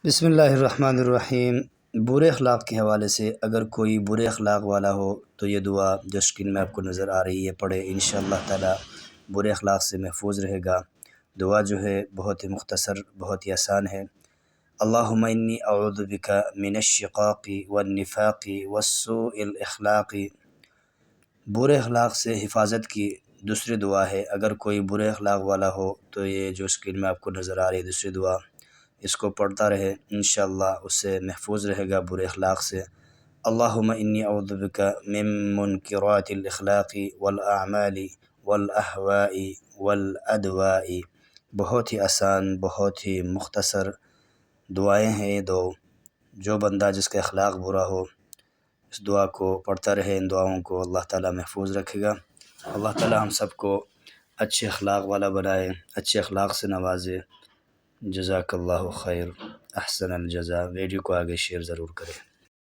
بسم اللہ الرحمن الرحیم۔ برے اخلاق کے حوالے سے اگر کوئی برے اخلاق والا ہو تو یہ دعا جو اسکرین میں آپ کو نظر آ رہی ہے پڑھے، انشاءاللہ تعالی برے اخلاق سے محفوظ رہے گا۔ دعا جو ہے بہت ہی مختصر، بہت ہی آسان ہے۔ اللہم انی اعوذ بک من الشقاق والنفاق والسوء الاخلاق۔ برے اخلاق سے حفاظت کی دوسری دعا ہے۔ اگر کوئی برے اخلاق والا ہو تو یہ جو اسکرین میں آپ کو نظر آ رہی ہے دوسری دعا، اس کو پڑھتا رہے، انشاءاللہ اس سے محفوظ رہے گا برے اخلاق سے۔ اللہم انی اعوذ بک من منکرات الاخلاق والاعمال والاہواء والادواء۔ بہت ہی آسان، بہت ہی مختصر دعائیں ہیں یہ دو۔ جو بندہ جس کا اخلاق برا ہو اس دعا کو پڑھتا رہے، ان دعاؤں کو اللہ تعالیٰ محفوظ رکھے گا۔ اللہ تعالیٰ ہم سب کو اچھے اخلاق والا بنائے، اچھے اخلاق سے نوازے۔ جزاک اللہ خیر، احسن الجزا۔ ویڈیو کو آگے شیئر ضرور کریں۔